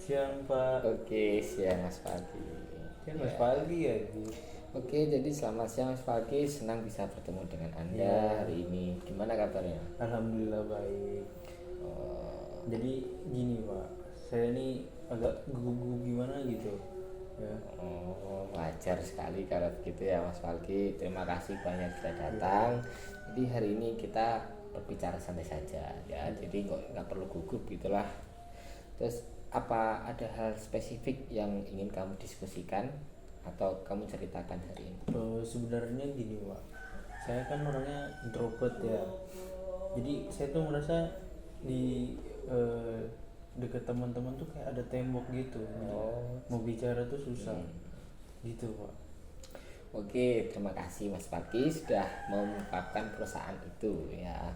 Siang Pak. Oke, siang Mas Pagi. Siang Mas Ya. Pagi ya Ji. Oke, jadi selamat siang Mas Pagi. Senang bisa bertemu dengan Anda Iya. hari ini. Gimana kabarnya? Alhamdulillah baik. Oh, Jadi gini Pak, saya ini agak gugup gimana gitu. Ya. wajar sekali kalau begitu ya Mas Pagi. Terima kasih banyak sudah datang. Jadi hari ini kita berbicara santai saja ya. Jadi nggak perlu gugup gitulah. Terus apa ada hal spesifik yang ingin kamu diskusikan atau kamu ceritakan hari ini? Sebenarnya gini Pak, saya kan orangnya introvert ya. Jadi saya tuh merasa di dekat teman-teman tuh kayak ada tembok gitu. Jadi mau bicara tuh susah. Gitu Pak. Oke, terima kasih Mas Pagi sudah mengungkapkan perusahaan itu ya.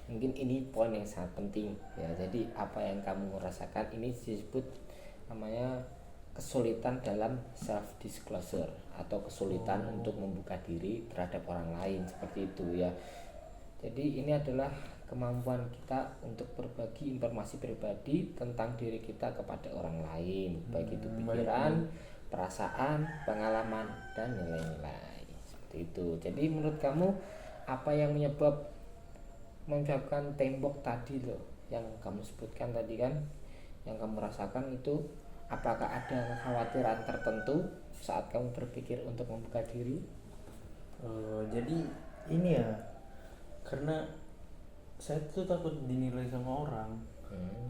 Mungkin ini poin yang sangat penting ya. Jadi apa yang kamu rasakan ini disebut namanya kesulitan dalam self disclosure atau kesulitan untuk membuka diri terhadap orang lain seperti itu ya. Jadi ini adalah kemampuan kita untuk berbagi informasi pribadi tentang diri kita kepada orang lain, baik itu pikiran, perasaan, pengalaman, dan nilai-nilai seperti itu. Jadi menurut kamu apa yang menyebabkan tembok tadi loh yang kamu sebutkan tadi kan, yang kamu rasakan itu, apakah ada kekhawatiran tertentu saat kamu berpikir untuk membuka diri? Jadi ini ya, karena saya tuh takut dinilai sama orang.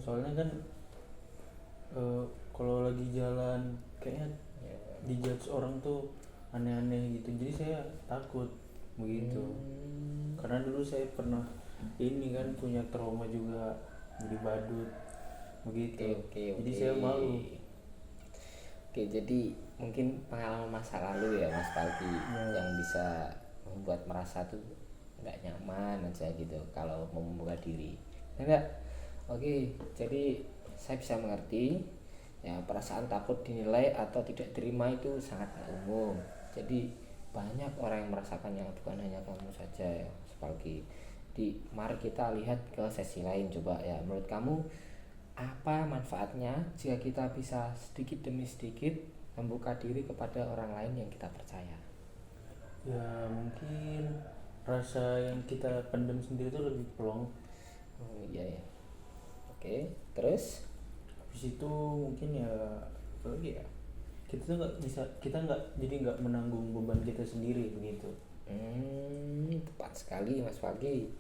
Soalnya kan kalau lagi jalan kayaknya dijudge orang tuh aneh-aneh gitu, jadi saya takut begitu. Karena dulu saya pernah ini kan punya trauma juga, jadi badut begitu. Oke. Jadi saya malu. Oke, jadi mungkin pengalaman masa lalu ya Mas Palgi yang bisa membuat merasa tuh nggak nyaman aja gitu kalau mau membuka diri. Enggak? Oke, jadi saya bisa mengerti ya, perasaan takut dinilai atau tidak terima itu sangat umum. Jadi banyak orang yang merasakannya, bukan hanya kamu saja ya Mas Palgi. Di mari kita lihat ke sesi lain coba ya. Menurut kamu apa manfaatnya jika kita bisa sedikit demi sedikit membuka diri kepada orang lain yang kita percaya? Ya mungkin rasa yang kita pendam sendiri tuh lebih plong. Oh iya ya. Oke, terus? Habis itu mungkin ya apa lagi ya, kita tuh nggak bisa, kita nggak, jadi nggak menanggung beban kita sendiri begitu. Tepat sekali Mas Pagi.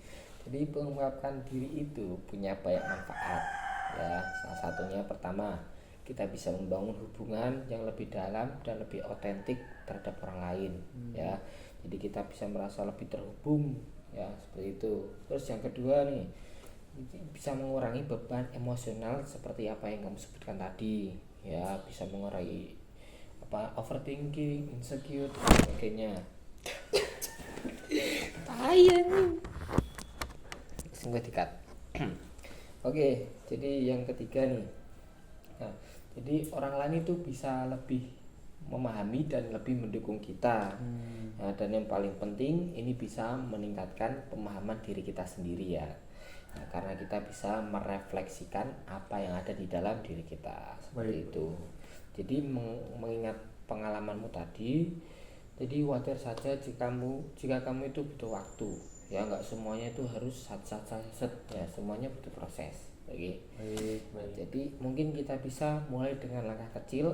Jadi mengungkapkan diri itu punya banyak manfaat ya. Salah satunya pertama, kita bisa membangun hubungan yang lebih dalam dan lebih otentik terhadap orang lain ya. Jadi kita bisa merasa lebih terhubung ya, seperti itu. Terus yang kedua nih, bisa mengurangi beban emosional seperti apa yang kamu sebutkan tadi ya. Bisa mengurangi overthinking, insecure, dan sebagainya. Tayang sungguh dikat. Oke, jadi yang ketiga nih. Nah, jadi orang lain itu bisa lebih memahami dan lebih mendukung kita. Nah, dan yang paling penting ini bisa meningkatkan pemahaman diri kita sendiri ya. Nah, karena kita bisa merefleksikan apa yang ada di dalam diri kita seperti itu. Jadi mengingat pengalamanmu tadi, jadi wajar saja jika kamu itu butuh waktu ya. Nggak semuanya itu harus sat ya, semuanya butuh proses. Oke. Jadi mungkin kita bisa mulai dengan langkah kecil.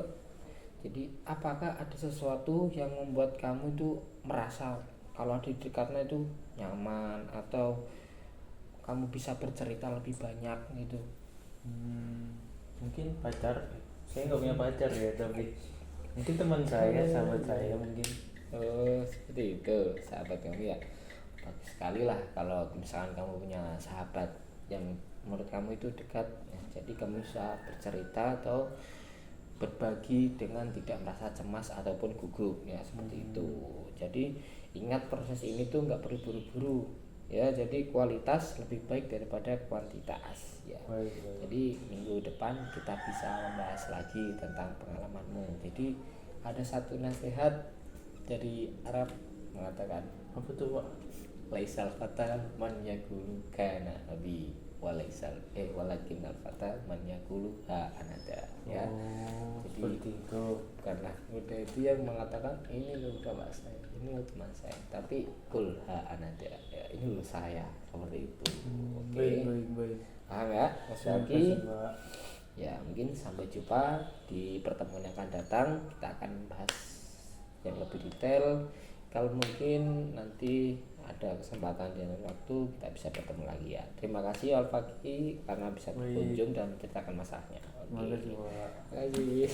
Jadi apakah ada sesuatu yang membuat kamu itu merasa kalau di dekatnya itu nyaman, atau kamu bisa bercerita lebih banyak gitu? Mungkin pacar, saya nggak punya pacar ya, tapi mungkin teman saya, sahabat saya mungkin. Oh seperti itu, sahabat kamu ya. Bagus sekali lah kalau misalkan kamu punya sahabat yang menurut kamu itu dekat ya. Jadi kamu bisa bercerita atau berbagi dengan tidak merasa cemas ataupun gugup ya, seperti itu. Jadi ingat, proses ini tuh nggak perlu buru-buru ya. Jadi kualitas lebih baik daripada kuantitas ya. Jadi minggu depan kita bisa membahas lagi tentang pengalamanmu. Jadi ada satu nasihat dari Arab mengatakan, Apa tuh Pak? laisal fata man yaqulu kana nabi walakin al fata man yaqulu ha anada ya. Nah, muda itu yang mengatakan ini loh bapak saya, ini loh teman saya, tapi kul anada ya, ini loh saya, seperti itu. Oke, Baik. paham ya Mas Terima Waki? kasih, Pak. Ya mungkin sampai jumpa di pertemuan yang akan datang, kita akan bahas yang lebih detail. Kalau mungkin nanti ada kesempatan di lain waktu kita bisa bertemu lagi ya. Terima kasih Al Faki karena bisa berkunjung dan menceritakan masalahnya. Terima kasih, Pak. Terima kasih.